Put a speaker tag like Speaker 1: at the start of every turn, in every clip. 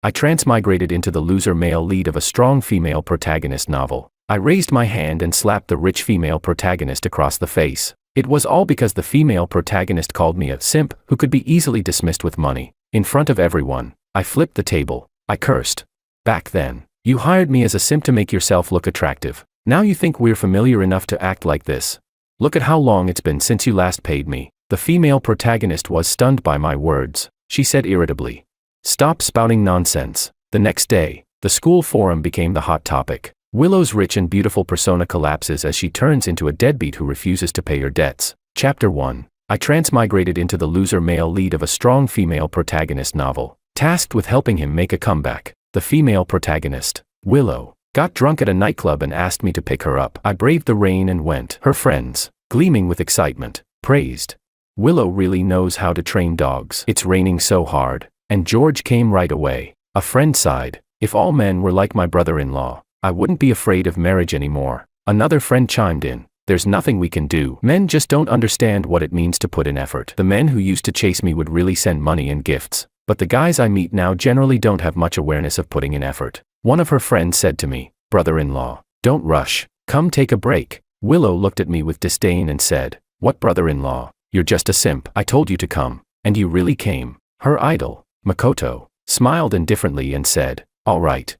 Speaker 1: I transmigrated into the loser male lead of a strong female protagonist novel. I raised my hand and slapped the rich female protagonist across the face. It was all because the female protagonist called me a simp who could be easily dismissed with money. In front of everyone, I flipped the table. I cursed. Back then, you hired me as a simp to make yourself look attractive. Now you think we're familiar enough to act like this? Look at how long it's been since you last paid me. The female protagonist was stunned by my words. She said irritably, "Stop spouting nonsense." The next day, the school forum became the hot topic. Willow's rich and beautiful persona collapses as she turns into a deadbeat who refuses to pay her debts. Chapter 1. I transmigrated into the loser male lead of a strong female protagonist novel, tasked with helping him make a comeback. The female protagonist, Willow, got drunk at a nightclub and asked me to pick her up. I braved the rain and went. Her friends, gleaming with excitement, praised. Willow really knows how to train dogs. It's raining so hard. And George came right away. A friend sighed. If all men were like my brother-in-law, I wouldn't be afraid of marriage anymore. Another friend chimed in. There's nothing we can do. Men just don't understand what it means to put in effort. The men who used to chase me would really send money and gifts, but the guys I meet now generally don't have much awareness of putting in effort. One of her friends said to me, "Brother-in-law, don't rush. Come take a break." Willow looked at me with disdain and said, "What brother-in-law? You're just a simp. I told you to come, and you really came." Her idol, Makoto, smiled indifferently and said, all right.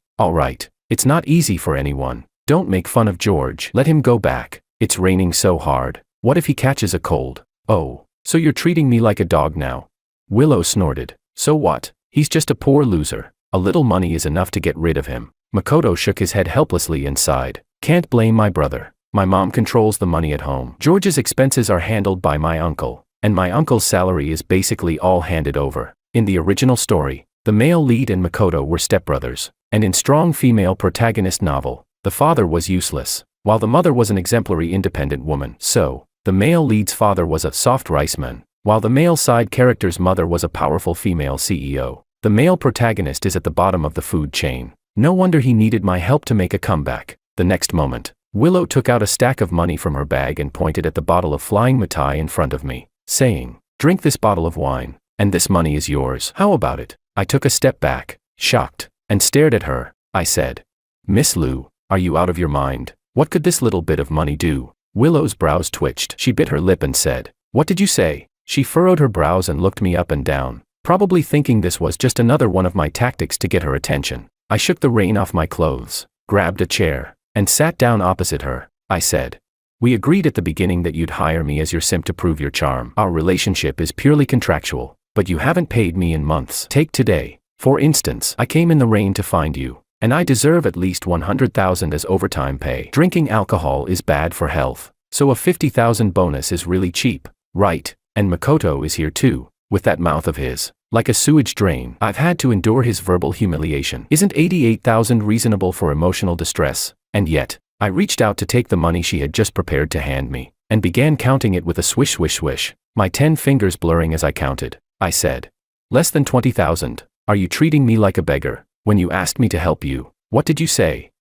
Speaker 1: It's not easy for anyone. Don't make fun of George. Let him go back. It's raining so hard. What if he catches a cold?" "Oh, so you're treating me like a dog now?" Willow snorted. "So what? He's just a poor loser. A little money is enough to get rid of him." Makoto shook his head helplessly and sighed. "Can't blame my brother. My mom controls the money at home. George's expenses are handled by my uncle, and my uncle's salary is basically all handed over." In the original story, the male lead and Makoto were stepbrothers, and in strong female protagonist novel, the father was useless, while the mother was an exemplary independent woman. So, the male lead's father was a soft rice man, while the male side character's mother was a powerful female CEO. The male protagonist is at the bottom of the food chain. No wonder he needed my help to make a comeback. The next moment, Willow took out a stack of money from her bag and pointed at the bottle of Flying Matai in front of me, saying, "Drink this bottle of wine, and this money is yours. How about it?" I took a step back, shocked, and stared at her. I said, "Miss Lou, are you out of your mind? What could this little bit of money do?" Willow's brows twitched. She bit her lip and said, "What did you say?" She furrowed her brows and looked me up and down, probably thinking this was just another one of my tactics to get her attention. I shook the rain off my clothes, grabbed a chair, and sat down opposite her. I said, "We agreed at the beginning that you'd hire me as your simp to prove your charm. Our relationship is purely contractual, but you haven't paid me in months. Take today. For instance, I came in the rain to find you, and I deserve at least 100,000 as overtime pay. Drinking alcohol is bad for health, so a 50,000 bonus is really cheap, right? And Makoto is here too, with that mouth of his, like a sewage drain. I've had to endure his verbal humiliation. Isn't 88,000 reasonable for emotional distress?" And yet, I reached out to take the money she had just prepared to hand me, and began counting it with a swish swish swish, my 10 fingers blurring as I counted. I said, "Less than 20,000. Are you treating me like a beggar? When you asked me to help you, what did you say?"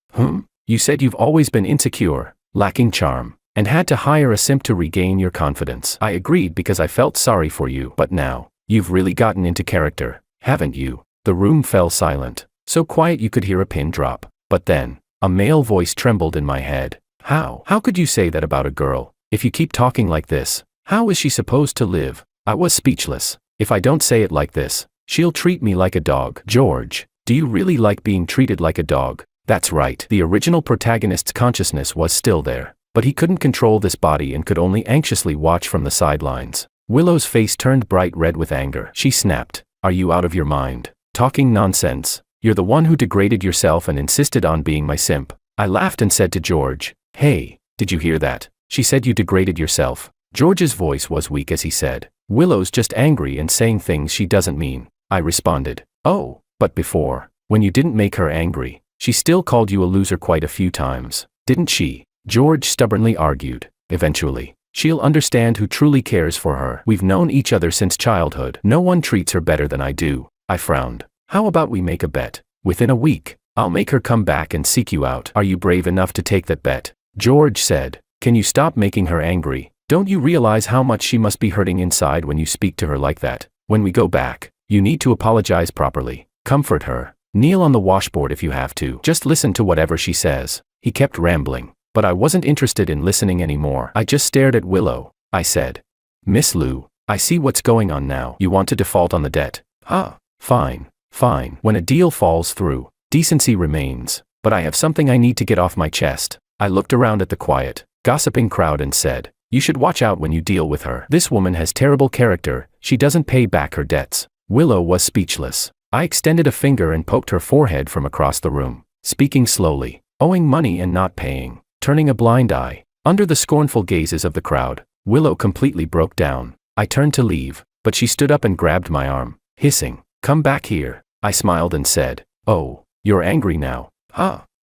Speaker 1: "You said you've always been insecure, lacking charm, and had to hire a simp to regain your confidence." I agreed because I felt sorry for you. "But now, you've really gotten into character, haven't you?" The room fell silent, so quiet you could hear a pin drop. But then, a male voice trembled in my head. How could you say that about a girl? If you keep talking like this, how is she supposed to live?" I was speechless. "If I don't say it like this, she'll treat me like a dog." "George, do you really like being treated like a dog?" That's right. The original protagonist's consciousness was still there, but he couldn't control this body and could only anxiously watch from the sidelines. Willow's face turned bright red with anger. She snapped, "Are you out of your mind? Talking nonsense. You're the one who degraded yourself and insisted on being my simp." I laughed and said to George, "Hey, did you hear that? She said you degraded yourself." George's voice was weak as he said, "Willow's just angry and saying things she doesn't mean." I responded, "Oh, but before, when you didn't make her angry, she still called you a loser quite a few times, didn't she?" George stubbornly argued, "Eventually, she'll understand who truly cares for her. We've known each other since childhood. No one treats her better than I do." I frowned. "How about we make a bet? Within a week, I'll make her come back and seek you out. Are you brave enough to take that bet?" George said, "Can you stop making her angry? Don't you realize how much she must be hurting inside when you speak to her like that? When we go back, you need to apologize properly, comfort her, Kneel on the washboard if you have to. Just listen to whatever she says. He kept rambling, but I wasn't interested in listening anymore. I just stared at Willow. I said, Miss Lou, I see what's going on now. You want to default on the debt? Fine. When a deal falls through, decency remains. But I have something I need to get off my chest. I looked around at the quiet, gossiping crowd and said, you should watch out when you deal with her. This woman has terrible character. She doesn't pay back her debts. Willow was speechless. I extended a finger and poked her forehead from across the room, speaking slowly, owing money and not paying, turning a blind eye. Under the scornful gazes of the crowd, Willow completely broke down. I turned to leave, but she stood up and grabbed my arm, hissing, come back here. I smiled and said, oh, you're angry now.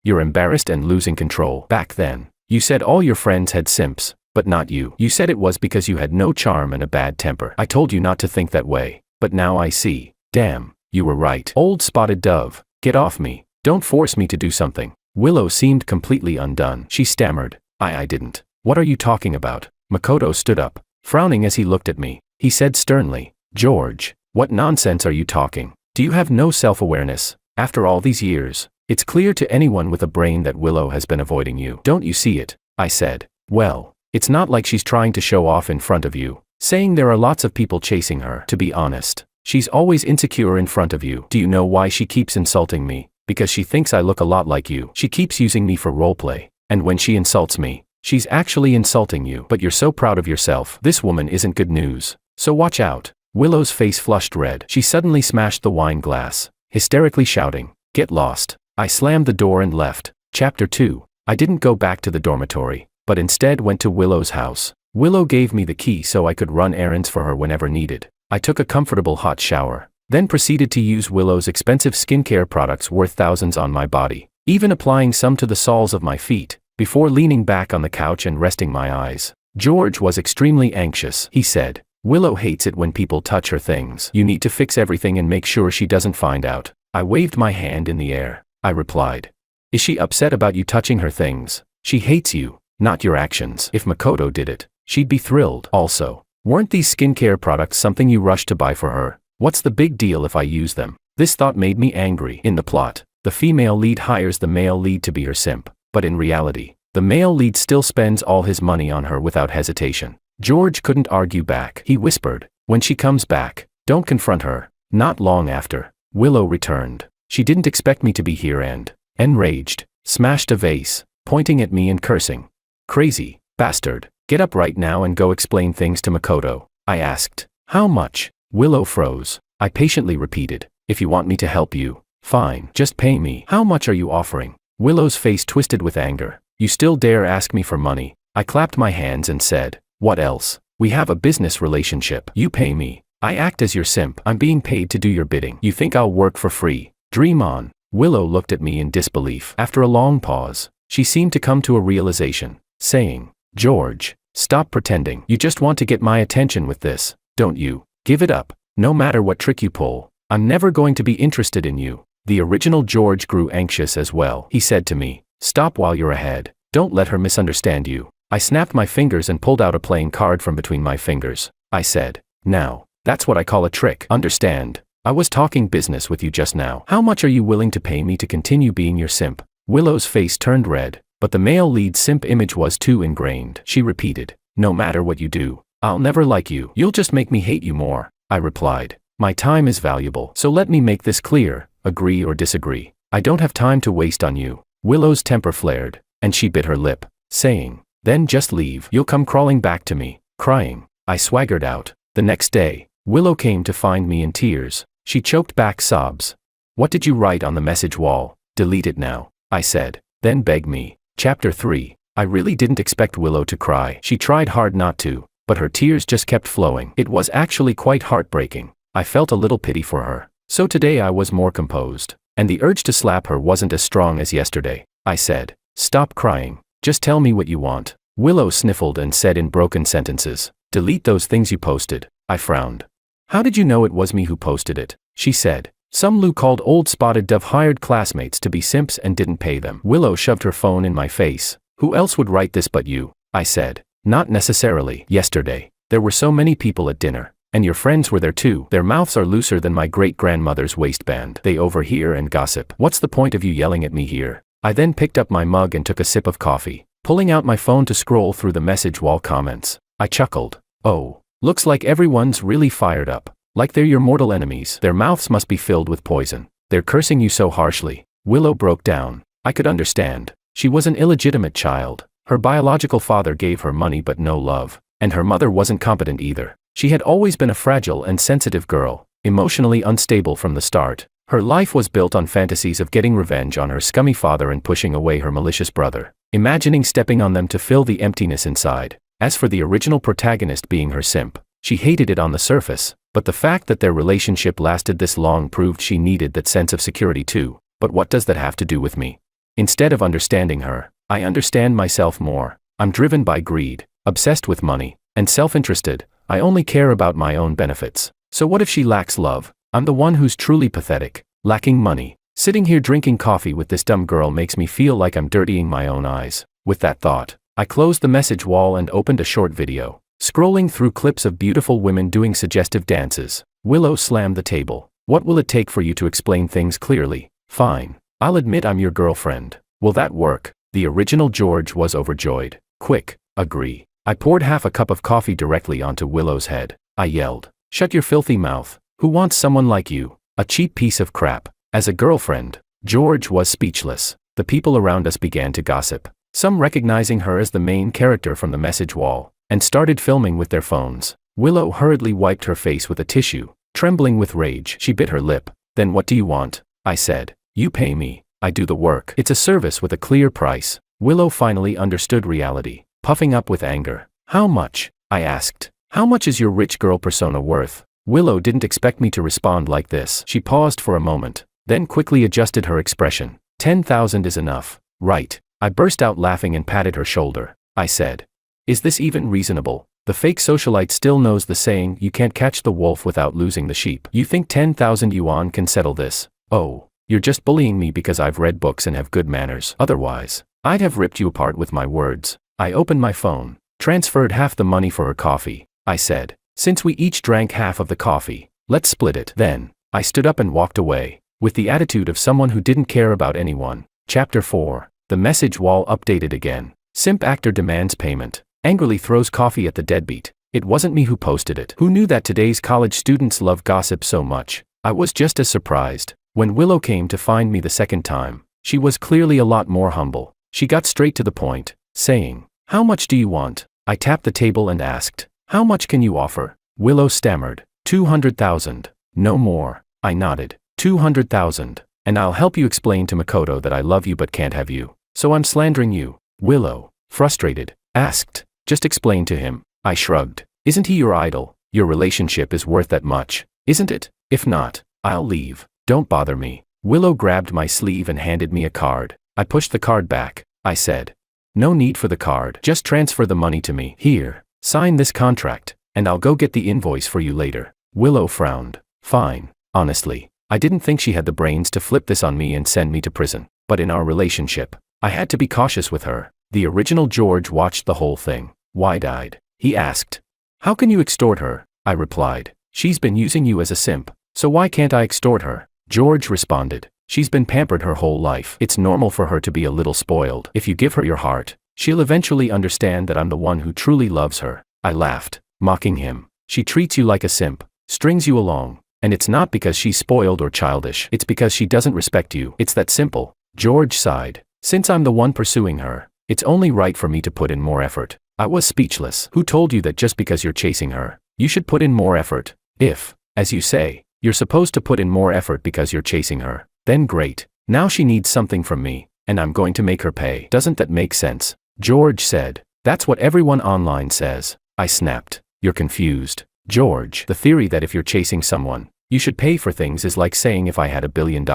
Speaker 1: You're embarrassed and losing control. Back then, you said all your friends had simps, but not you. You said it was because you had no charm and a bad temper. I told you not to think that way, but now I see. Damn, you were right. Old spotted dove, get off me. Don't force me to do something. Willow seemed completely undone. She stammered, I didn't. What are you talking about? Makoto stood up, frowning as he looked at me. He said sternly, George, what nonsense are you talking? Do you have no self-awareness? After all these years, it's clear to anyone with a brain that Willow has been avoiding you. Don't you see it? I said. Well, it's not like she's trying to show off in front of you, saying there are lots of people chasing her. To be honest, she's always insecure in front of you. Do you know why she keeps insulting me? Because she thinks I look a lot like you. She keeps using me for roleplay, and when she insults me, she's actually insulting you. But you're so proud of yourself. This woman isn't good news, so watch out. Willow's face flushed red. She suddenly smashed the wine glass, hysterically shouting, get lost. I slammed the door and left. Chapter 2. I didn't go back to the dormitory, but instead went to Willow's house. Willow gave me the key so I could run errands for her whenever needed. I took a comfortable hot shower, then proceeded to use Willow's expensive skincare products worth thousands on my body, even applying some to the soles of my feet, before leaning back on the couch and resting my eyes. George was extremely anxious. He said, Willow hates it when people touch her things. You need to fix everything and make sure she doesn't find out. I waved my hand in the air. I replied, is she upset about you touching her things? She hates you, not your actions. If Makoto did it, she'd be thrilled. Also, weren't these skincare products something you rushed to buy for her? What's the big deal if I use them? This thought made me angry. In the plot, the female lead hires the male lead to be her simp, but in reality, the male lead still spends all his money on her without hesitation. George couldn't argue back. He whispered, when she comes back, don't confront her. Not long after, Willow returned. She didn't expect me to be here and, enraged, smashed a vase, pointing at me and cursing. Crazy, bastard, get up right now and go explain things to Makoto. I asked, how much? Willow froze. I patiently repeated, if you want me to help you, fine, just pay me. How much are you offering? Willow's face twisted with anger. You still dare ask me for money? I clapped my hands and said, what else? We have a business relationship. You pay me. I act as your simp. I'm being paid to do your bidding. You think I'll work for free? Dream on. Willow looked at me in disbelief. After a long pause, she seemed to come to a realization, saying, George, stop pretending. You just want to get my attention with this, don't you? Give it up. No matter what trick you pull, I'm never going to be interested in you. The original George grew anxious as well. He said to me, stop while you're ahead. Don't let her misunderstand you. I snapped my fingers and pulled out a playing card from between my fingers. I said, now, that's what I call a trick. Understand? I was talking business with you just now. How much are you willing to pay me to continue being your simp? Willow's face turned red, but the male lead simp image was too ingrained. She repeated, no matter what you do, I'll never like you. You'll just make me hate you more. I replied, my time is valuable, so let me make this clear, agree or disagree. I don't have time to waste on you. Willow's temper flared, and she bit her lip, saying, then just leave. You'll come crawling back to me, crying. I swaggered out. The next day, Willow came to find me in tears. She choked back sobs. What did you write on the message wall? Delete it now, I said, then beg me. Chapter 3. I really didn't expect Willow to cry. She tried hard not to, but her tears just kept flowing. It was actually quite heartbreaking. I felt a little pity for her. So today I was more composed, and the urge to slap her wasn't as strong as yesterday. I said, stop crying. Just tell me what you want. Willow sniffled and said in broken sentences, delete those things you posted. I frowned. How did you know it was me who posted it? She said, some Lou called old spotted dove hired classmates to be simps and didn't pay them. Willow shoved her phone in my face. Who else would write this but you? I said, not necessarily. Yesterday, there were so many people at dinner, And your friends were there too. Their mouths are looser than my great-grandmother's waistband. They overhear and gossip. What's the point of you yelling at me here? I then picked up my mug and took a sip of coffee, pulling out my phone to scroll through the message wall comments. I chuckled. Oh, looks like everyone's really fired up. Like they're your mortal enemies. Their mouths must be filled with poison. They're cursing you so harshly. Willow broke down. I could understand. She was an illegitimate child. Her biological father gave her money but no love. And her mother wasn't competent either. She had always been a fragile and sensitive girl, emotionally unstable from the start. Her life was built on fantasies of getting revenge on her scummy father and pushing away her malicious brother, imagining stepping on them to fill the emptiness inside. As for the original protagonist being her simp, she hated it on the surface, but the fact that their relationship lasted this long proved she needed that sense of security too. But what does that have to do with me? Instead of understanding her, I understand myself more. I'm driven by greed, obsessed with money, and self-interested. I only care about my own benefits. So what if she lacks love? I'm the one who's truly pathetic, lacking money. Sitting here drinking coffee with this dumb girl makes me feel like I'm dirtying my own eyes. With that thought, I closed the message wall and opened a short video. Scrolling through clips of beautiful women doing suggestive dances, Willow slammed the table. What will it take for you to explain things clearly? Fine. I'll admit I'm your girlfriend. Will that work? The original George was overjoyed. Quick, agree. I poured half a cup of coffee directly onto Willow's head. I yelled, "Shut your filthy mouth. Who wants someone like you? A cheap piece of crap. As a girlfriend." George was speechless. The people around us began to gossip, some recognizing her as the main character from the message wall, and started filming with their phones. Willow hurriedly wiped her face with a tissue, trembling with rage. She bit her lip. "Then what do you want?" I said. "You pay me. I do the work. It's a service with a clear price." Willow finally understood reality, puffing up with anger. "How much?" I asked. "How much is your rich girl persona worth?" Willow didn't expect me to respond like this. She paused for a moment, then quickly adjusted her expression. 10,000 is enough, right? I burst out laughing and patted her shoulder. I said, "Is this even reasonable?" The fake socialite still knows the saying, "You can't catch the wolf without losing the sheep." You think 10,000 yuan can settle this? Oh, you're just bullying me because I've read books and have good manners. Otherwise, I'd have ripped you apart with my words. I opened my phone, transferred half the money for her coffee. I said, "Since we each drank half of the coffee, let's split it." Then, I stood up and walked away, with the attitude of someone who didn't care about anyone. Chapter 4. The message wall updated again. Simp actor demands payment. Angrily throws coffee at the deadbeat. It wasn't me who posted it. Who knew that today's college students love gossip so much? I was just as surprised. When Willow came to find me the second time, she was clearly a lot more humble. She got straight to the point, saying, "How much do you want?" I tapped the table and asked, "How much can you offer?" Willow stammered, 200,000. No more. I nodded. 200,000. And I'll help you explain to Makoto that I love you but can't have you. So I'm slandering you. Willow, frustrated, asked, "Just explain to him." I shrugged. "Isn't he your idol? Your relationship is worth that much, isn't it? If not, I'll leave. Don't bother me." Willow grabbed my sleeve and handed me a card. I pushed the card back. I said, "No need for the card. Just transfer the money to me. Here, sign this contract, and I'll go get the invoice for you later." Willow frowned. "Fine." Honestly, I didn't think she had the brains to flip this on me and send me to prison. But in our relationship, I had to be cautious with her. The original George watched the whole thing, wide-eyed. He asked, "How can you extort her?" I replied, "She's been using you as a simp, so why can't I extort her?" George responded, "She's been pampered her whole life. It's normal for her to be a little spoiled. If you give her your heart, she'll eventually understand that I'm the one who truly loves her." I laughed, mocking him. "She treats you like a simp, strings you along, and it's not because she's spoiled or childish. It's because she doesn't respect you. It's that simple." George sighed. "Since I'm the one pursuing her, it's only right for me to put in more effort." I was speechless. "Who told you that just because you're chasing her, you should put in more effort? If, as you say, you're supposed to put in more effort because you're chasing her, then great. Now she needs something from me, and I'm going to make her pay. Doesn't that make sense?" George said. "That's what everyone online says." I snapped. "You're confused, George. The theory that if you're chasing someone, you should pay for things is like saying if I had $1 billion,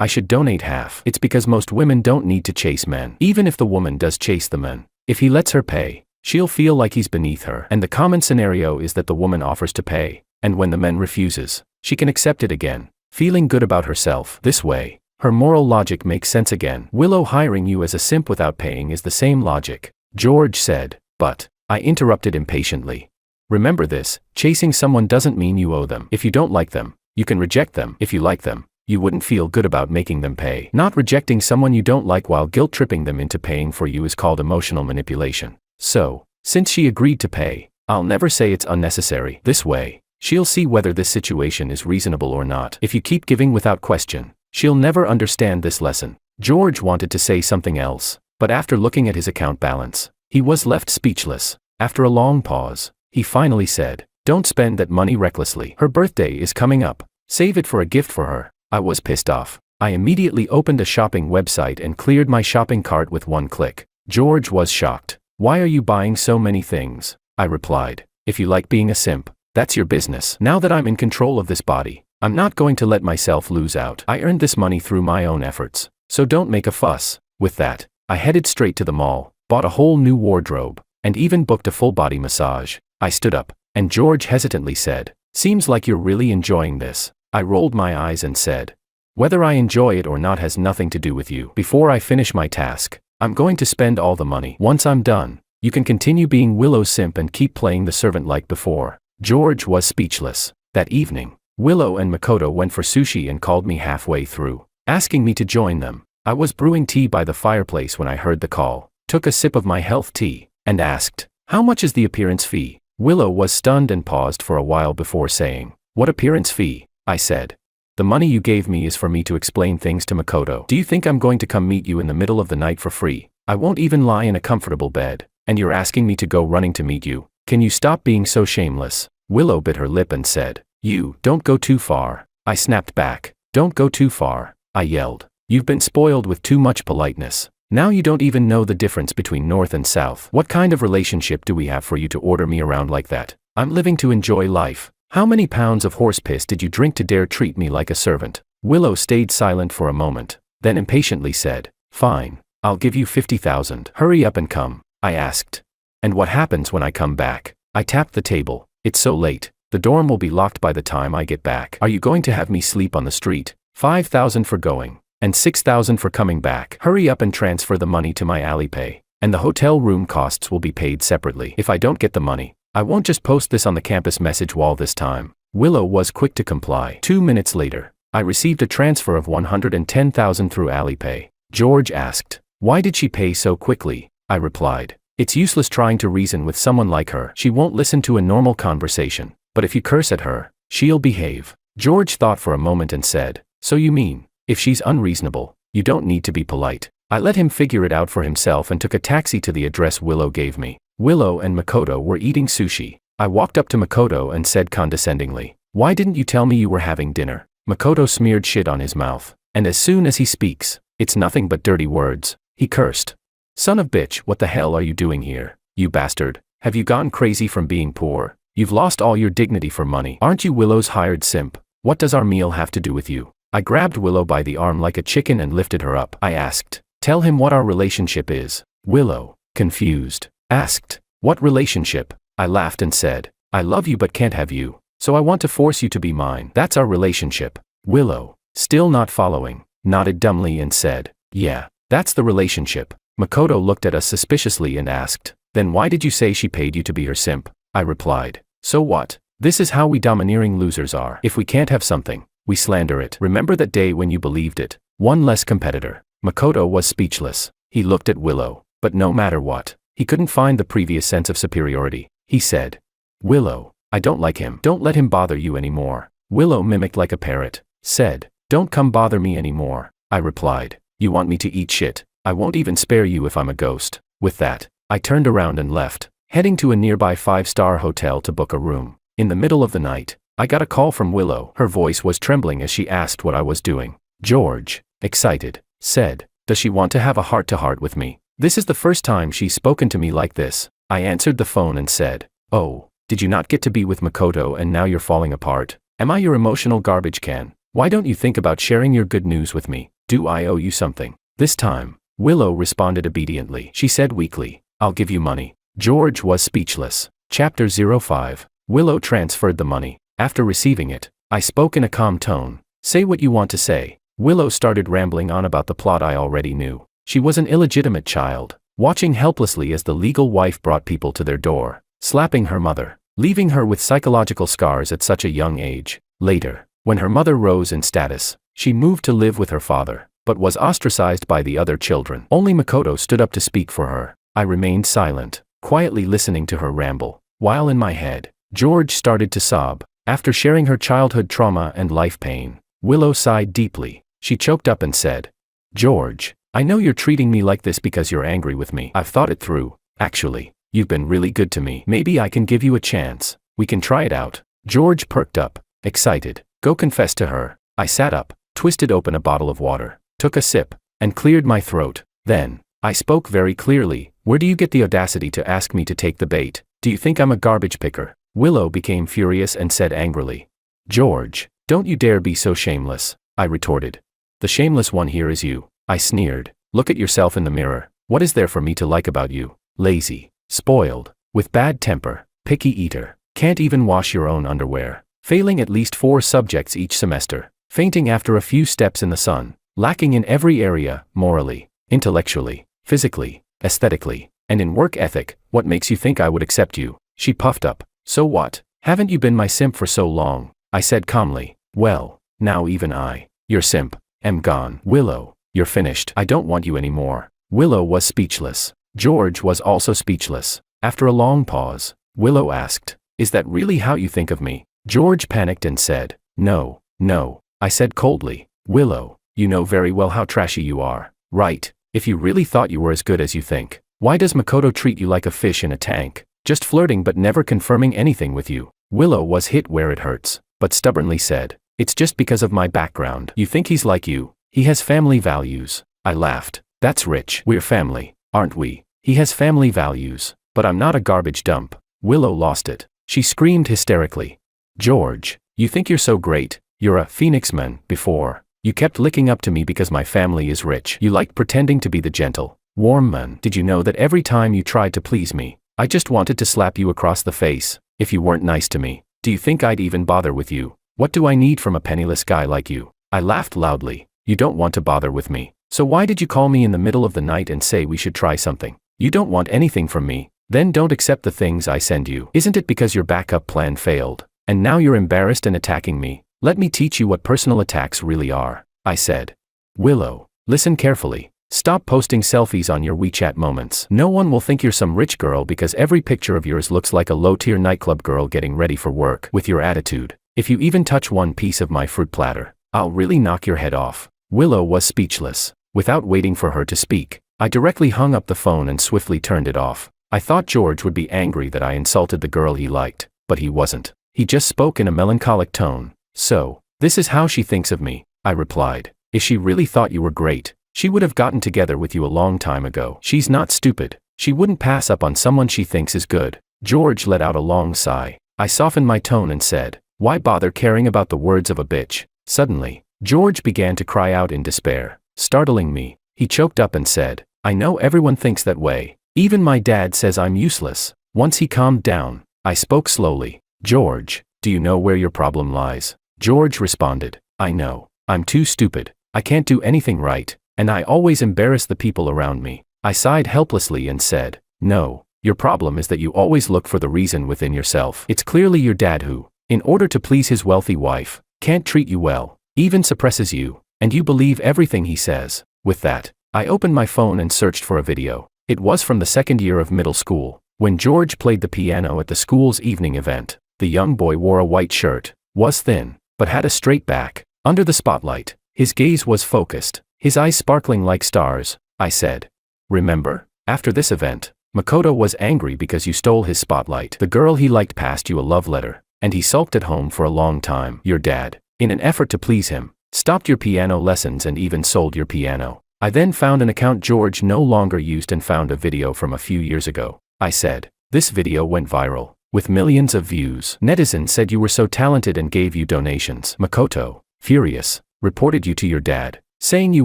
Speaker 1: I should donate half. It's because most women don't need to chase men. Even if the woman does chase the man, if he lets her pay, she'll feel like he's beneath her. And the common scenario is that the woman offers to pay, and when the man refuses, she can accept it again, feeling good about herself. This way, her moral logic makes sense again. Willow hiring you as a simp without paying is the same logic," George said. "But," I interrupted impatiently, Remember this, chasing someone doesn't mean you owe them. If you don't like them, you can reject them. If you like them, you wouldn't feel good about making them pay. Not rejecting someone you don't like while guilt-tripping them into paying for you is called emotional manipulation. So, since she agreed to pay, I'll never say it's unnecessary. This way, she'll see whether this situation is reasonable or not. If you keep giving without question, she'll never understand this lesson. George wanted to say something else, but after looking at his account balance, he was left speechless. After a long pause, he finally said, "Don't spend that money recklessly. Her birthday is coming up. Save it for a gift for her." I was pissed off. I immediately opened a shopping website and cleared my shopping cart with one click. George was shocked. "Why are you buying so many things?" I replied. "If you like being a simp, that's your business. Now that I'm in control of this body, I'm not going to let myself lose out. I earned this money through my own efforts, so don't make a fuss." With that, I headed straight to the mall, bought a whole new wardrobe, and even booked a full-body massage. I stood up, and George hesitantly said, "Seems like you're really enjoying this." I rolled my eyes and said, "Whether I enjoy it or not has nothing to do with you. Before I finish my task, I'm going to spend all the money. Once I'm done, you can continue being Willow's simp and keep playing the servant like before." George was speechless. That evening, Willow and Makoto went for sushi and called me halfway through, asking me to join them. I was brewing tea by the fireplace when I heard the call, took a sip of my health tea, and asked, "How much is the appearance fee?" Willow was stunned and paused for a while before saying, "What appearance fee?" I said, "The money you gave me is for me to explain things to Makoto. Do you think I'm going to come meet you in the middle of the night for free? I won't even lie in a comfortable bed, and you're asking me to go running to meet you. Can you stop being so shameless?" Willow bit her lip and said, "You, don't go too far." I snapped back. "Don't go too far," I yelled. "You've been spoiled with too much politeness. Now you don't even know the difference between north and south. What kind of relationship do we have for you to order me around like that? I'm living to enjoy life. How many pounds of horse piss did you drink to dare treat me like a servant?" Willow stayed silent for a moment, then impatiently said, "Fine, I'll give you 50,000. Hurry up and come." I asked, "And what happens when I come back?" I tapped the table. "It's so late. The dorm will be locked by the time I get back. Are you going to have me sleep on the street? 5,000 for going, and 6,000 for coming back. Hurry up and transfer the money to my Alipay, and the hotel room costs will be paid separately. If I don't get the money, I won't just post this on the campus message wall this time." Willow was quick to comply. 2 minutes later, I received a transfer of 110,000 through Alipay. George asked, "Why did she pay so quickly?" I replied, "It's useless trying to reason with someone like her. She won't listen to a normal conversation, but if you curse at her, she'll behave." George thought for a moment and said, "So you mean, if she's unreasonable, you don't need to be polite?" I let him figure it out for himself and took a taxi to the address Willow gave me. Willow and Makoto were eating sushi. I walked up to Makoto and said condescendingly, "Why didn't you tell me you were having dinner?" Makoto smeared shit on his mouth, and as soon as he speaks, it's nothing but dirty words. He cursed. "Son of bitch, what the hell are you doing here? You bastard. Have you gone crazy from being poor? You've lost all your dignity for money. Aren't you Willow's hired simp? What does our meal have to do with you?" I grabbed Willow by the arm like a chicken and lifted her up. I asked, "Tell him what our relationship is." Willow, confused, asked, "What relationship?" I laughed and said, "I love you but can't have you, so I want to force you to be mine. That's our relationship." Willow, still not following, nodded dumbly and said, "Yeah, that's the relationship." Makoto looked at us suspiciously and asked, "Then why did you say she paid you to be her simp?" I replied, "So what? This is how we domineering losers are. If we can't have something, we slander it. Remember that day when you believed it? One less competitor." Makoto was speechless. He looked at Willow, but no matter what, he couldn't find the previous sense of superiority. He said, "Willow, I don't like him. Don't let him bother you anymore." Willow mimicked like a parrot, said, "Don't come bother me anymore." I replied, "You want me to eat shit? I won't even spare you if I'm a ghost." With that, I turned around and left, heading to a nearby 5-star hotel to book a room. In the middle of the night, I got a call from Willow. Her voice was trembling as she asked what I was doing. George, excited, said, "Does she want to have a heart-to-heart with me? This is the first time she's spoken to me like this." I answered the phone and said, "Oh, did you not get to be with Makoto and now you're falling apart? Am I your emotional garbage can? Why don't you think about sharing your good news with me? Do I owe you something?" This time, Willow responded obediently. She said weakly, "I'll give you money." George was speechless. Chapter 05. Willow transferred the money. After receiving it, I spoke in a calm tone. "Say what you want to say." Willow started rambling on about the plot I already knew. She was an illegitimate child, watching helplessly as the legal wife brought people to their door, slapping her mother, leaving her with psychological scars at such a young age. Later, when her mother rose in status, she moved to live with her father, but was ostracized by the other children. Only Makoto stood up to speak for her. I remained silent, quietly listening to her ramble, while in my head, George started to sob. After sharing her childhood trauma and life pain, Willow sighed deeply. She choked up and said, "George, I know you're treating me like this because you're angry with me. I've thought it through. Actually, you've been really good to me. Maybe I can give you a chance. We can try it out." George perked up, excited. "Go confess to her." I sat up, twisted open a bottle of water, took a sip, and cleared my throat. Then, I spoke very clearly. "Where do you get the audacity to ask me to take the bait? Do you think I'm a garbage picker?" Willow became furious and said angrily, "George, don't you dare be so shameless," I retorted. "The shameless one here is you," I sneered. "Look at yourself in the mirror. What is there for me to like about you? Lazy, spoiled, with bad temper, picky eater, can't even wash your own underwear, failing at least 4 subjects each semester, fainting after a few steps in the sun, lacking in every area, morally, intellectually, physically, aesthetically, and in work ethic. What makes you think I would accept you?" She puffed up. "So what? Haven't you been my simp for so long?" I said calmly. "Well, now even I, your simp, am gone." "Willow, you're finished. I don't want you anymore." Willow was speechless. George was also speechless. After a long pause, Willow asked, "Is that really how you think of me?" George panicked and said, "No, no." I said coldly, "Willow, you know very well how trashy you are, right? If you really thought you were as good as you think, why does Makoto treat you like a fish in a tank, just flirting but never confirming anything with you?" Willow was hit where it hurts, but stubbornly said, "It's just because of my background. You think he's like you. He has family values." I laughed. "That's rich. We're family, aren't we? He has family values, but I'm not a garbage dump." Willow lost it. She screamed hysterically, "George, you think you're so great. You're a phoenix man. Before, you kept licking up to me because my family is rich. You liked pretending to be the gentle, warm man. Did you know that every time you tried to please me, I just wanted to slap you across the face? If you weren't nice to me, do you think I'd even bother with you? What do I need from a penniless guy like you?" I laughed loudly. "You don't want to bother with me. So why did you call me in the middle of the night and say we should try something? You don't want anything from me, then don't accept the things I send you. Isn't it because your backup plan failed, and now you're embarrassed and attacking me? Let me teach you what personal attacks really are," I said. "Willow, listen carefully. Stop posting selfies on your WeChat moments. No one will think you're some rich girl because every picture of yours looks like a low-tier nightclub girl getting ready for work. With your attitude, if you even touch one piece of my fruit platter, I'll really knock your head off." Willow was speechless. Without waiting for her to speak, I directly hung up the phone and swiftly turned it off. I thought George would be angry that I insulted the girl he liked, but he wasn't. He just spoke in a melancholic tone. "So, this is how she thinks of me," I replied. "If she really thought you were great, she would have gotten together with you a long time ago. She's not stupid. She wouldn't pass up on someone she thinks is good." George let out a long sigh. I softened my tone and said, "Why bother caring about the words of a bitch?" Suddenly, George began to cry out in despair, startling me. He choked up and said, "I know everyone thinks that way. Even my dad says I'm useless." Once he calmed down, I spoke slowly. "George, do you know where your problem lies?" George responded, "I know. I'm too stupid. I can't do anything right, and I always embarrass the people around me." I sighed helplessly and said, "No, your problem is that you always look for the reason within yourself. It's clearly your dad who, in order to please his wealthy wife, can't treat you well, even suppresses you, and you believe everything he says." With that, I opened my phone and searched for a video. It was from the second year of middle school, when George played the piano at the school's evening event. The young boy wore a white shirt, was thin, but had a straight back. Under the spotlight, his gaze was focused, his eyes sparkling like stars. I said, "Remember, after this event, Makoto was angry because you stole his spotlight. The girl he liked passed you a love letter, and he sulked at home for a long time. Your dad, in an effort to please him, stopped your piano lessons and even sold your piano." I then found an account George no longer used and found a video from a few years ago. I said, "This video went viral, with millions of views. Netizens said you were so talented and gave you donations. Makoto, furious, reported you to your dad, saying you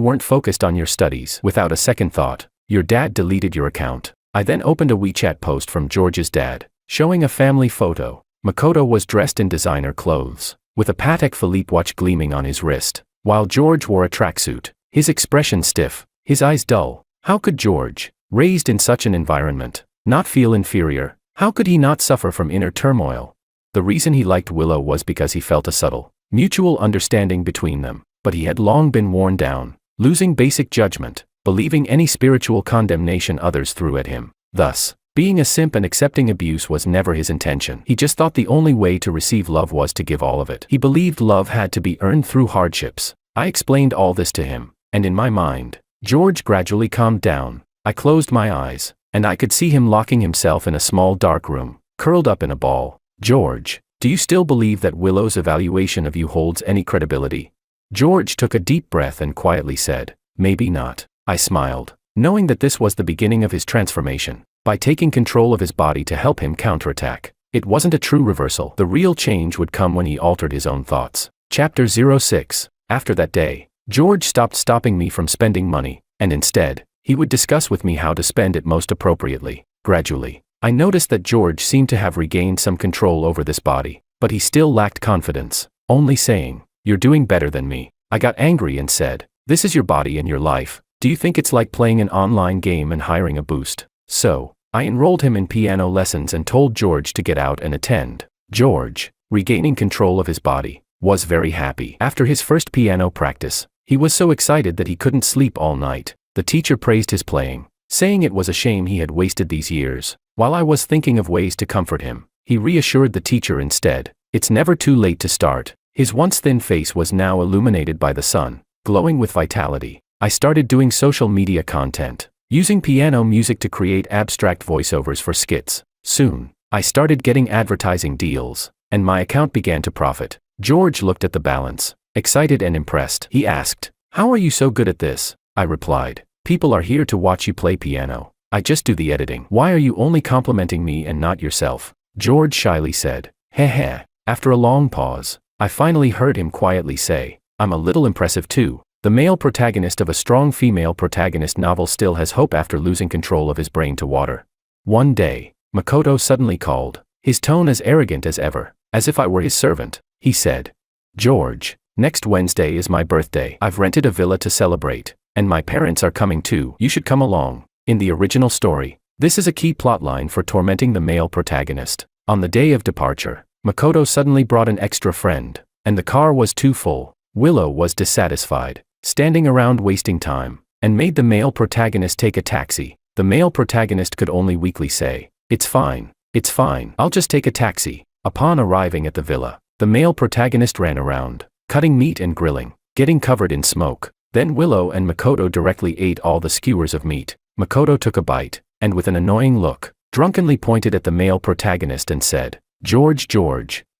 Speaker 1: weren't focused on your studies." Without a second thought, your dad deleted your account. I then opened a WeChat post from George's dad, showing a family photo. Makoto was dressed in designer clothes, with a Patek Philippe watch gleaming on his wrist, while George wore a tracksuit, his expression stiff, his eyes dull. How could George, raised in such an environment, not feel inferior? How could he not suffer from inner turmoil? The reason he liked Willow was because he felt a subtle, mutual understanding between them, but he had long been worn down, losing basic judgment, believing any spiritual condemnation others threw at him. Thus, being a simp and accepting abuse was never his intention. He just thought the only way to receive love was to give all of it. He believed love had to be earned through hardships. I explained all this to him, and in my mind, George gradually calmed down. I closed my eyes, and I could see him locking himself in a small dark room, curled up in a ball. George, do you still believe that Willow's evaluation of you holds any credibility? George took a deep breath and quietly said, maybe not. I smiled, knowing that this was the beginning of his transformation. By taking control of his body to help him counterattack, it wasn't a true reversal. The real change would come when he altered his own thoughts. Chapter 06. After that day, George stopped stopping me from spending money, and instead, he would discuss with me how to spend it most appropriately. Gradually, I noticed that George seemed to have regained some control over this body, but he still lacked confidence, only saying, "You're doing better than me." I got angry and said, "This is your body and your life. Do you think it's like playing an online game and hiring a boost?" So, I enrolled him in piano lessons and told George to get out and attend. George, regaining control of his body, was very happy. After his first piano practice, he was so excited that he couldn't sleep all night. The teacher praised his playing, saying it was a shame he had wasted these years. While I was thinking of ways to comfort him, he reassured the teacher instead, "It's never too late to start." His once thin face was now illuminated by the sun, glowing with vitality. I started doing social media content, using piano music to create abstract voiceovers for skits. Soon, I started getting advertising deals, and my account began to profit. George looked at the balance, excited and impressed. He asked, "How are you so good at this?" I replied, "People are here to watch you play piano. I just do the editing." "Why are you only complimenting me and not yourself?" George shyly said. Heh. After a long pause, I finally heard him quietly say, "I'm a little impressive too." The male protagonist of a strong female protagonist novel still has hope after losing control of his brain to water. One day, Makoto suddenly called, his tone as arrogant as ever, as if I were his servant. He said, "George, next Wednesday is my birthday. I've rented a villa to celebrate, and my parents are coming too. You should come along." In the original story, this is a key plotline for tormenting the male protagonist. On the day of departure, Makoto suddenly brought an extra friend, and the car was too full. Willow was dissatisfied, standing around wasting time, and made the male protagonist take a taxi. The male protagonist could only weakly say, it's fine, I'll just take a taxi." Upon arriving at the villa, the male protagonist ran around, cutting meat and grilling, getting covered in smoke. Then Willow and Makoto directly ate all the skewers of meat. Makoto took a bite, and with an annoying look, drunkenly pointed at the male protagonist and said, George,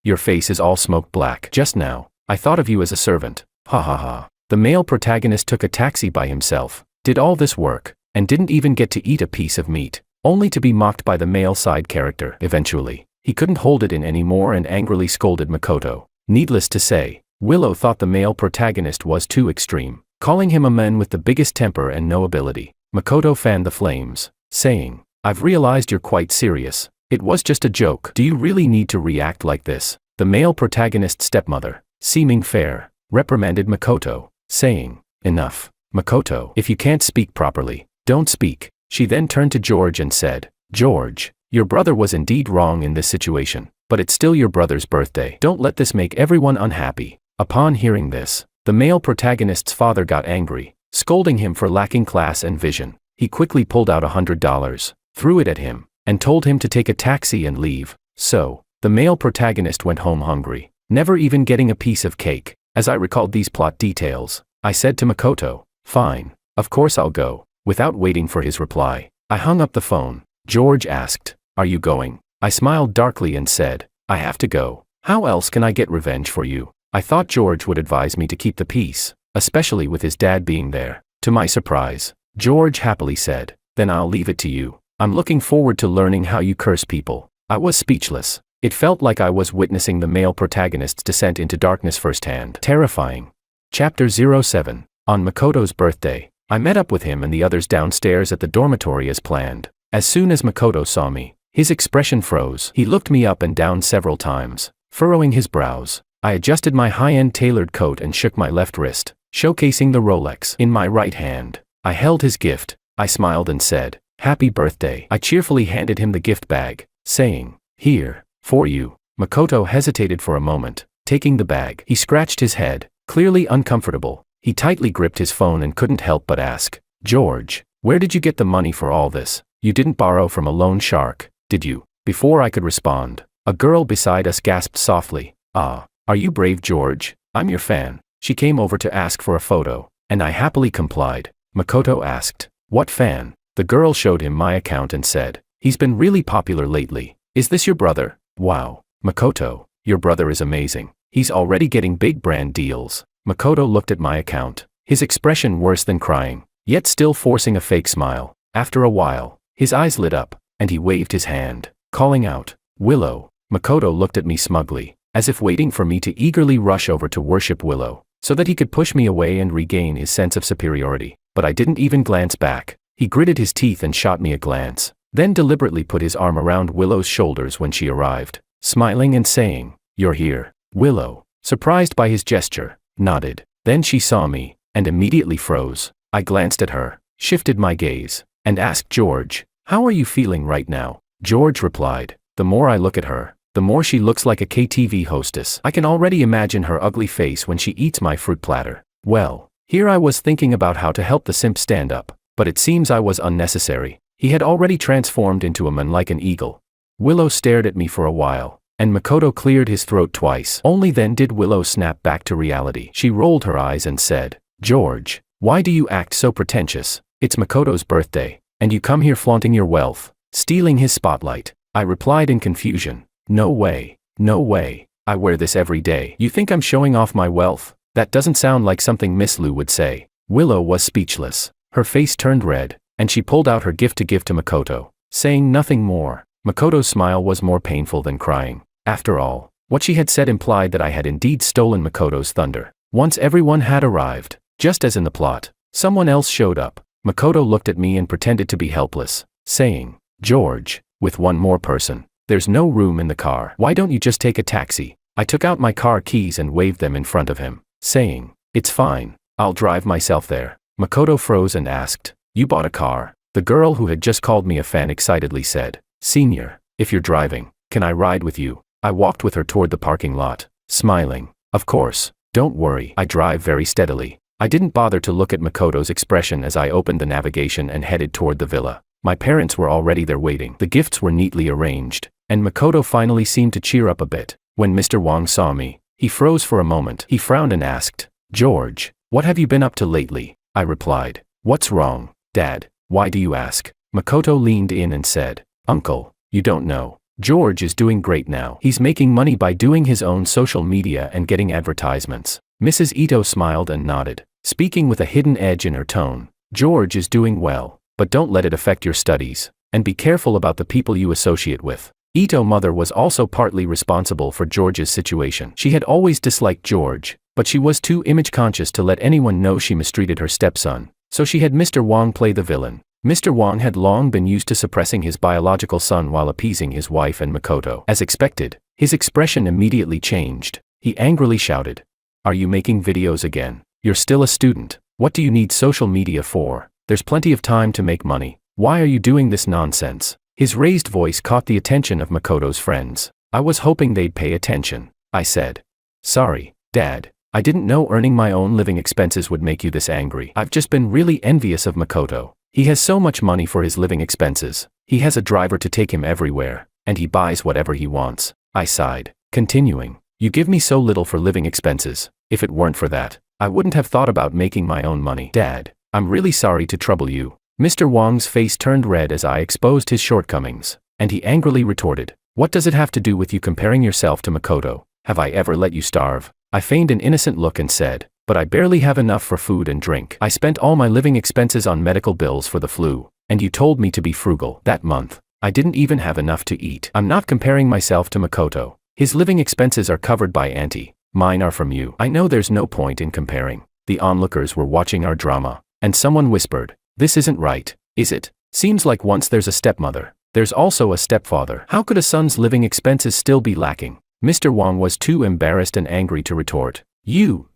Speaker 1: your face is all smoke black. Just now, I thought of you as a servant. Ha ha ha." The male protagonist took a taxi by himself, did all this work, and didn't even get to eat a piece of meat, only to be mocked by the male side character. Eventually, he couldn't hold it in anymore and angrily scolded Makoto. Needless to say, Willow thought the male protagonist was too extreme, calling him a man with the biggest temper and no ability. Makoto fanned the flames, saying, "I've realized you're quite serious. It was just a joke. Do you really need to react like this?" The male protagonist's stepmother, seeming fair, reprimanded Makoto, saying, "Enough, Makoto. If you can't speak properly, don't speak." She then turned to George and said, "George, your brother was indeed wrong in this situation, but it's still your brother's birthday. Don't let this make everyone unhappy." Upon hearing this, the male protagonist's father got angry, scolding him for lacking class and vision. He quickly pulled out $100, threw it at him, and told him to take a taxi and leave. So, the male protagonist went home hungry, never even getting a piece of cake. As I recalled these plot details, I said to Makoto, "Fine, of course I'll go." Without waiting for his reply, I hung up the phone. George asked, "Are you going?" I smiled darkly and said, "I have to go. How else can I get revenge for you?" I thought George would advise me to keep the peace, especially with his dad being there. To my surprise, George happily said, "Then I'll leave it to you. I'm looking forward to learning how you curse people." I was speechless. It felt like I was witnessing the male protagonist's descent into darkness firsthand. Terrifying. Chapter 07. On Makoto's birthday, I met up with him and the others downstairs at the dormitory as planned. As soon as Makoto saw me, his expression froze. He looked me up and down several times, furrowing his brows. I adjusted my high-end tailored coat and shook my left wrist, showcasing the Rolex in my right hand. I held his gift. I smiled and said, "Happy birthday." I cheerfully handed him the gift bag, saying, "Here, for you." Makoto hesitated for a moment, taking the bag. He scratched his head, clearly uncomfortable. He tightly gripped his phone and couldn't help but ask, "George, where did you get the money for all this? You didn't borrow from a loan shark, did you?" Before I could respond, a girl beside us gasped softly, "Ah, are you brave, George? I'm your fan." She came over to ask for a photo, and I happily complied. Makoto asked, "What fan?" The girl showed him my account and said, "He's been really popular lately. Is this your brother?" "Wow, Makoto, your brother is amazing. He's already getting big brand deals." Makoto looked at my account, his expression worse than crying, yet still forcing a fake smile. After a while, his eyes lit up, and he waved his hand, calling out, "Willow." Makoto looked at me smugly, as if waiting for me to eagerly rush over to worship Willow, so that he could push me away and regain his sense of superiority. But I didn't even glance back. He gritted his teeth and shot me a glance, then deliberately put his arm around Willow's shoulders when she arrived, smiling and saying, "You're here." Willow, surprised by his gesture, nodded. Then she saw me, and immediately froze. I glanced at her, shifted my gaze, and asked George, "How are you feeling right now?" George replied, "The more I look at her, the more she looks like a KTV hostess. I can already imagine her ugly face when she eats my fruit platter." Well, here I was thinking about how to help the simp stand up, but it seems I was unnecessary. He had already transformed into a man like an eagle. Willow stared at me for a while, and Makoto cleared his throat twice. Only then did Willow snap back to reality. She rolled her eyes and said, "George, why do you act so pretentious? It's Makoto's birthday, and you come here flaunting your wealth, stealing his spotlight." I replied in confusion, "No way, no way. I wear this every day. You think I'm showing off my wealth? That doesn't sound like something Miss Lu would say." Willow was speechless. Her face turned red, and she pulled out her gift to give to Makoto, saying nothing more. Makoto's smile was more painful than crying. After all, what she had said implied that I had indeed stolen Makoto's thunder. Once everyone had arrived, just as in the plot, someone else showed up. Makoto looked at me and pretended to be helpless, saying, "George, with one more person. There's no room in the car. Why don't you just take a taxi?" I took out my car keys and waved them in front of him, saying, "It's fine. I'll drive myself there." Makoto froze and asked, "You bought a car?" The girl who had just called me a fan excitedly said, "Senior, if you're driving, can I ride with you?" I walked with her toward the parking lot, smiling. "Of course, don't worry. I drive very steadily." I didn't bother to look at Makoto's expression as I opened the navigation and headed toward the villa. My parents were already there waiting. The gifts were neatly arranged, and Makoto finally seemed to cheer up a bit. When Mr. Wang saw me, he froze for a moment. He frowned and asked, "George, what have you been up to lately?" I replied, "What's wrong, Dad? Why do you ask?" Makoto leaned in and said, "Uncle, you don't know. George is doing great now. He's making money by doing his own social media and getting advertisements." Mrs. Ito smiled and nodded, speaking with a hidden edge in her tone. "George is doing well, but don't let it affect your studies, and be careful about the people you associate with." Ito's mother was also partly responsible for George's situation. She had always disliked George, but she was too image-conscious to let anyone know she mistreated her stepson, so she had Mr. Wang play the villain. Mr. Wang had long been used to suppressing his biological son while appeasing his wife and Makoto. As expected, his expression immediately changed. He angrily shouted, "Are you making videos again? You're still a student. What do you need social media for? There's plenty of time to make money. Why are you doing this nonsense?" His raised voice caught the attention of Makoto's friends. "I was hoping they'd pay attention," I said. "Sorry, Dad. I didn't know earning my own living expenses would make you this angry. I've just been really envious of Makoto. He has so much money for his living expenses. He has a driver to take him everywhere, and he buys whatever he wants." I sighed, continuing, "You give me so little for living expenses. If it weren't for that, I wouldn't have thought about making my own money." "Dad, I'm really sorry to trouble you." Mr. Wang's face turned red as I exposed his shortcomings, and he angrily retorted, "What does it have to do with you comparing yourself to Makoto? Have I ever let you starve?" I feigned an innocent look and said, "But I barely have enough for food and drink. I spent all my living expenses on medical bills for the flu, and you told me to be frugal. That month, I didn't even have enough to eat." "I'm not comparing myself to Makoto. His living expenses are covered by Auntie. Mine are from you. I know there's no point in comparing." The onlookers were watching our drama, and someone whispered, "This isn't right, is it? Seems like once there's a stepmother, there's also a stepfather. How could a son's living expenses still be lacking?" Mr. Wang was too embarrassed and angry to retort, You,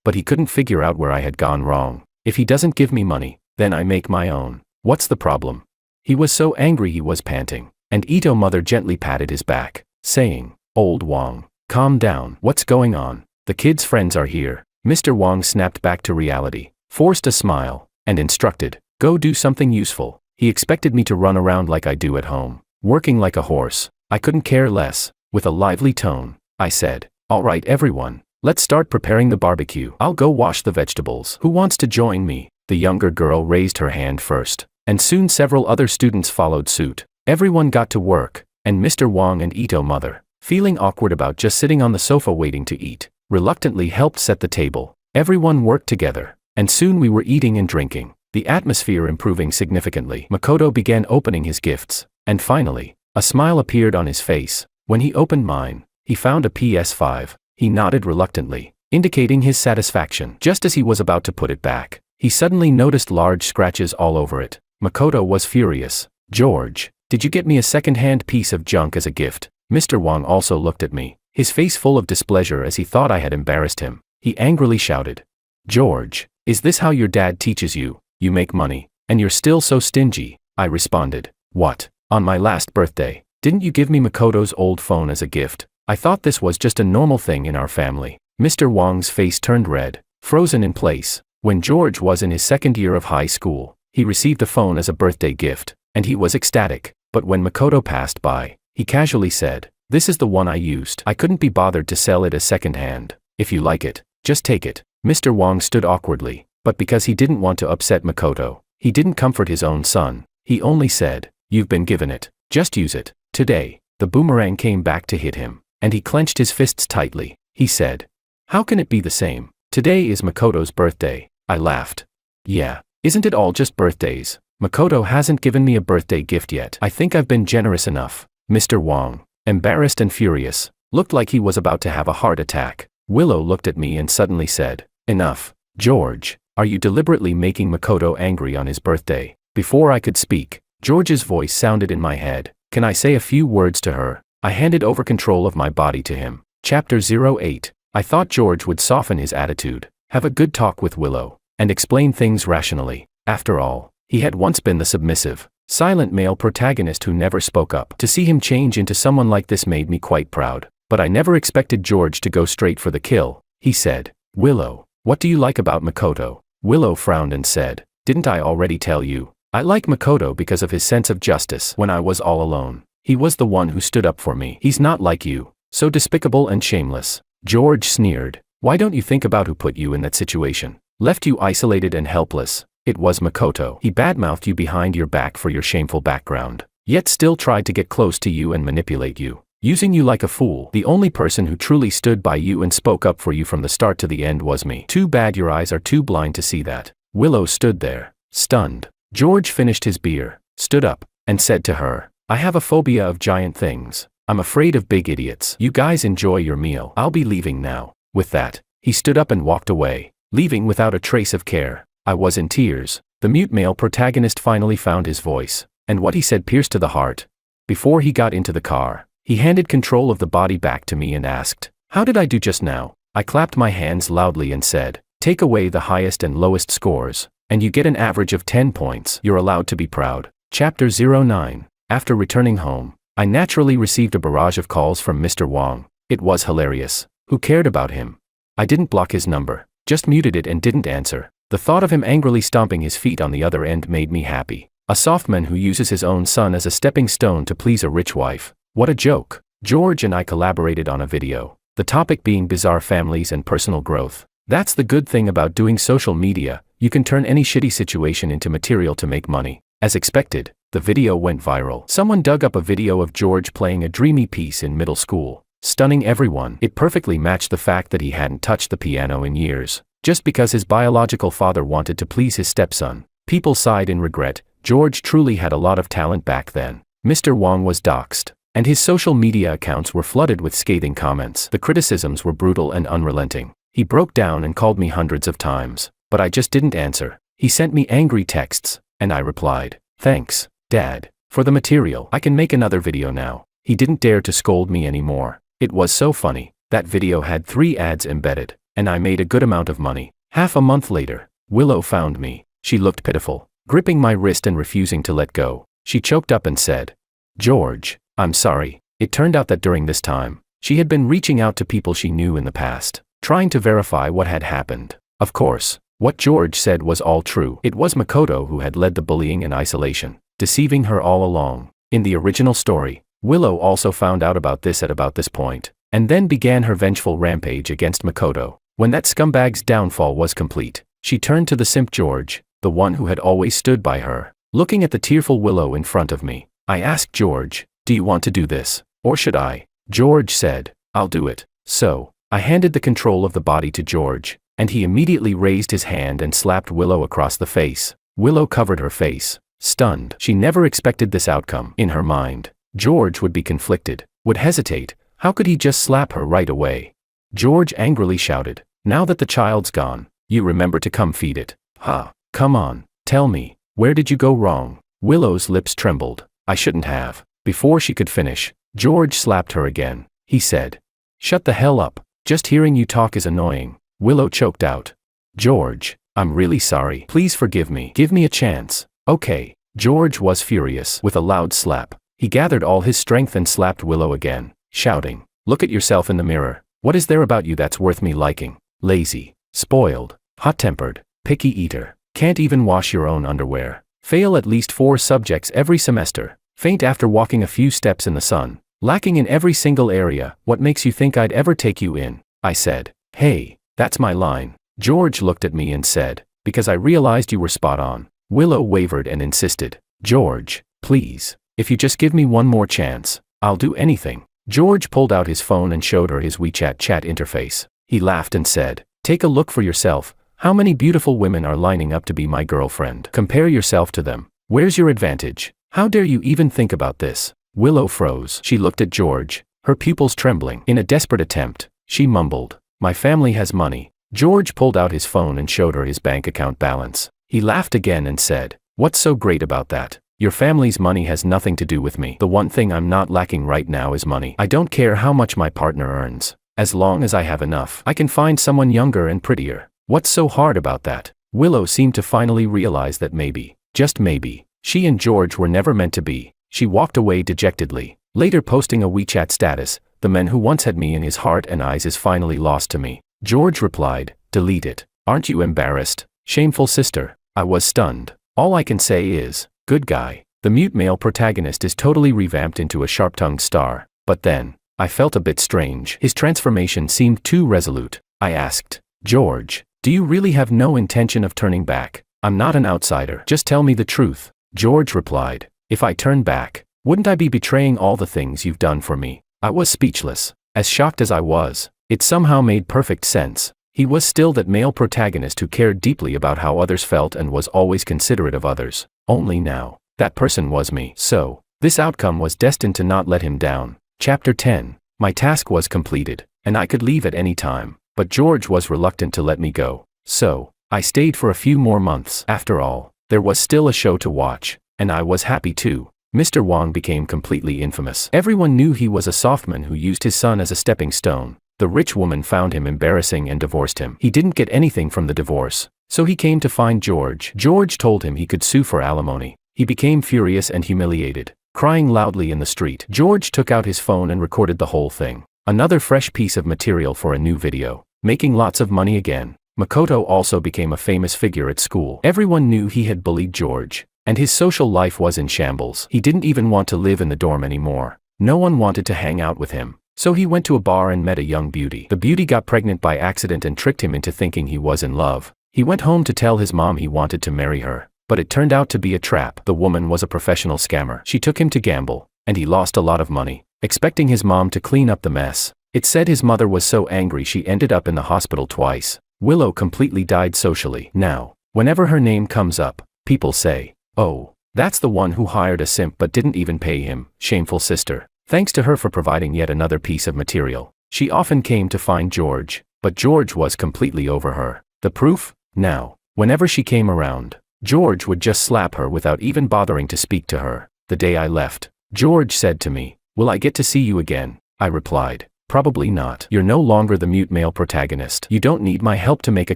Speaker 1: but he couldn't figure out where I had gone wrong. "If he doesn't give me money, then I make my own. What's the problem?" He was so angry he was panting. and Ito mother gently patted his back, saying, "Old Wong, calm down, what's going on? The kids' friends are here." Mr. Wong snapped back to reality, forced a smile, and instructed, "Go do something useful." He expected me to run around like I do at home, working like a horse. I couldn't care less. With a lively tone, I said, "All right everyone, let's start preparing the barbecue. I'll go wash the vegetables. Who wants to join me?" The younger girl raised her hand first, and soon several other students followed suit. Everyone got to work, and Mr. Wong and Ito mother, feeling awkward about just sitting on the sofa waiting to eat, reluctantly helped set the table. Everyone worked together, and soon we were eating and drinking, the atmosphere improving significantly. Makoto began opening his gifts, and finally, a smile appeared on his face. When he opened mine, he found a PS5. He nodded reluctantly, indicating his satisfaction. Just as he was about to put it back, he suddenly noticed large scratches all over it. Makoto was furious. "George, did you get me a second-hand piece of junk as a gift?" Mr. Wong also looked at me, his face full of displeasure as he thought I had embarrassed him. He angrily shouted, "George, is this how your dad teaches you? You make money, and you're still so stingy." I responded, "What? On my last birthday, didn't you give me Makoto's old phone as a gift? I thought this was just a normal thing in our family." Mr. Wong's face turned red, frozen in place. When George was in his second year of high school, he received a phone as a birthday gift, and he was ecstatic. But when Makoto passed by, he casually said, "This is the one I used. I couldn't be bothered to sell it as second-hand. If you like it, just take it." Mr. Wong stood awkwardly, but because he didn't want to upset Makoto, he didn't comfort his own son. He only said, "You've been given it. Just use it." Today, the boomerang came back to hit him, and he clenched his fists tightly. He said, "How can it be the same? Today is Makoto's birthday." I laughed. "Yeah, isn't it all just birthdays? Makoto hasn't given me a birthday gift yet. I think I've been generous enough." Mr. Wong, embarrassed and furious, looked like he was about to have a heart attack. Willow looked at me and suddenly said, "Enough. George, are you deliberately making Makoto angry on his birthday?" Before I could speak, George's voice sounded in my head. "Can I say a few words to her?" I handed over control of my body to him. Chapter 08. I thought George would soften his attitude, have a good talk with Willow, and explain things rationally. After all, he had once been the submissive, silent male protagonist who never spoke up. To see him change into someone like this made me quite proud. But I never expected George to go straight for the kill. He said, "Willow, what do you like about Makoto?" Willow frowned and said, "Didn't I already tell you? I like Makoto because of his sense of justice. When I was all alone, he was the one who stood up for me. He's not like you, so despicable and shameless." George sneered, "Why don't you think about who put you in that situation? Left you isolated and helpless? It was Makoto. He badmouthed you behind your back for your shameful background, yet still tried to get close to you and manipulate you, using you like a fool. The only person who truly stood by you and spoke up for you from the start to the end was me. Too bad your eyes are too blind to see that." Willow stood there, stunned. George finished his beer, stood up, and said to her, "I have a phobia of giant things. I'm afraid of big idiots. You guys enjoy your meal. I'll be leaving now." With that, he stood up and walked away, leaving without a trace of care. I was in tears. The mute male protagonist finally found his voice, and what he said pierced to the heart. Before he got into the car, he handed control of the body back to me and asked, "How did I do just now?" I clapped my hands loudly and said, "Take away the highest and lowest scores, and you get an average of 10 points. You're allowed to be proud." Chapter 09. After returning home, I naturally received a barrage of calls from Mr. Wong. It was hilarious. Who cared about him? I didn't block his number, just muted it and didn't answer. The thought of him angrily stomping his feet on the other end made me happy. A soft man who uses his own son as a stepping stone to please a rich wife. What a joke. George and I collaborated on a video, the topic being bizarre families and personal growth. That's the good thing about doing social media, you can turn any shitty situation into material to make money. As expected, the video went viral. Someone dug up a video of George playing a dreamy piece in middle school, stunning everyone. It perfectly matched the fact that he hadn't touched the piano in years, just because his biological father wanted to please his stepson. People sighed in regret. George truly had a lot of talent back then. Mr. Wong was doxxed, and his social media accounts were flooded with scathing comments. The criticisms were brutal and unrelenting. He broke down and called me hundreds of times, but I just didn't answer. He sent me angry texts, and I replied, "Thanks, Dad, for the material. I can make another video now." He didn't dare to scold me anymore. It was so funny. That video had 3 ads embedded, and I made a good amount of money. Half a month later, Willow found me. She looked pitiful, gripping my wrist and refusing to let go. She choked up and said, George, I'm sorry. It turned out that during this time, she had been reaching out to people she knew in the past, trying to verify what had happened. Of course, what George said was all true. It was Makoto who had led the bullying and isolation, deceiving her all along. In the original story, Willow also found out about this at about this point, and then began her vengeful rampage against Makoto. When that scumbag's downfall was complete, she turned to the simp George, the one who had always stood by her. Looking at the tearful Willow in front of me, I asked George, "Do you want to do this, or should I?" George said, "I'll do it." So, I handed the control of the body to George, and he immediately raised his hand and slapped Willow across the face. Willow covered her face, stunned. She never expected this outcome. In her mind, George would be conflicted, would hesitate. How could he just slap her right away? George angrily shouted, "Now that the child's gone, you remember to come feed it. Ha, come on, tell me, where did you go wrong?" Willow's lips trembled. "I shouldn't have." Before she could finish, George slapped her again. He said, "Shut the hell up, just hearing you talk is annoying." Willow choked out, "George, I'm really sorry. Please forgive me. Give me a chance." "Okay." George was furious. With a loud slap, he gathered all his strength and slapped Willow again, shouting, "Look at yourself in the mirror. What is there about you that's worth me liking? Lazy, spoiled, hot-tempered, picky eater, can't even wash your own underwear, fail at least 4 subjects every semester, faint after walking a few steps in the sun, lacking in every single area. What makes you think I'd ever take you in?" I said, "Hey, that's my line." George looked at me and said, "Because I realized you were spot on." Willow wavered and insisted, "George, please, if you just give me one more chance, I'll do anything." George pulled out his phone and showed her his WeChat chat interface. He laughed and said, "Take a look for yourself. How many beautiful women are lining up to be my girlfriend? Compare yourself to them. Where's your advantage? How dare you even think about this?" Willow froze. She looked at George, her pupils trembling. In a desperate attempt, she mumbled, "My family has money." George pulled out his phone and showed her his bank account balance. He laughed again and said, "What's so great about that? Your family's money has nothing to do with me. The one thing I'm not lacking right now is money. I don't care how much my partner earns. As long as I have enough, I can find someone younger and prettier. What's so hard about that?" Willow seemed to finally realize that maybe, just maybe, she and George were never meant to be. She walked away dejectedly, later posting a WeChat status, "The man who once had me in his heart and eyes is finally lost to me." George replied, "Delete it. Aren't you embarrassed? Shameful sister." I was stunned. All I can say is, good guy. The mute male protagonist is totally revamped into a sharp-tongued star. But then, I felt a bit strange. His transformation seemed too resolute. I asked, "George, do you really have no intention of turning back? I'm not an outsider. Just tell me the truth." George replied, "If I turn back, wouldn't I be betraying all the things you've done for me?" I was speechless. As shocked as I was, it somehow made perfect sense. He was still that male protagonist who cared deeply about how others felt and was always considerate of others. Only now, that person was me. So, this outcome was destined to not let him down. Chapter 10. My task was completed, and I could leave at any time, but George was reluctant to let me go. So, I stayed for a few more months. After all, there was still a show to watch, and I was happy too. Mr. Wang became completely infamous. Everyone knew he was a softman who used his son as a stepping stone. The rich woman found him embarrassing and divorced him. He didn't get anything from the divorce, so he came to find George. George told him he could sue for alimony. He became furious and humiliated, crying loudly in the street. George took out his phone and recorded the whole thing. Another fresh piece of material for a new video. Making lots of money again. Makoto also became a famous figure at school. Everyone knew he had bullied George, and his social life was in shambles. He didn't even want to live in the dorm anymore. No one wanted to hang out with him. So he went to a bar and met a young beauty. The beauty got pregnant by accident and tricked him into thinking he was in love. He went home to tell his mom he wanted to marry her, but it turned out to be a trap. The woman was a professional scammer. She took him to gamble, and he lost a lot of money, expecting his mom to clean up the mess. It said his mother was so angry she ended up in the hospital twice. Willow completely died socially. Now, whenever her name comes up, people say, "Oh, that's the one who hired a simp but didn't even pay him." Shameful sister. Thanks to her for providing yet another piece of material. She often came to find George, but George was completely over her. The proof? Now, whenever she came around, George would just slap her without even bothering to speak to her. The day I left, George said to me, "Will I get to see you again?" I replied, "Probably not. You're no longer the mute male protagonist. You don't need my help to make a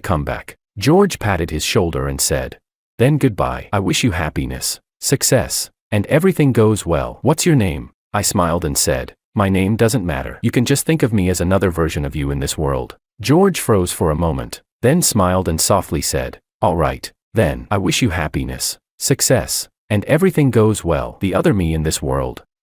Speaker 1: comeback." George patted his shoulder and said, "Then goodbye. I wish you happiness, success, And everything goes well. What's your name? I smiled and said, my name doesn't matter. You can just think of me as another version of you in this world. George froze for a moment, then smiled and softly said, all right, then, I wish you happiness, success, and everything goes well. The other me in this world.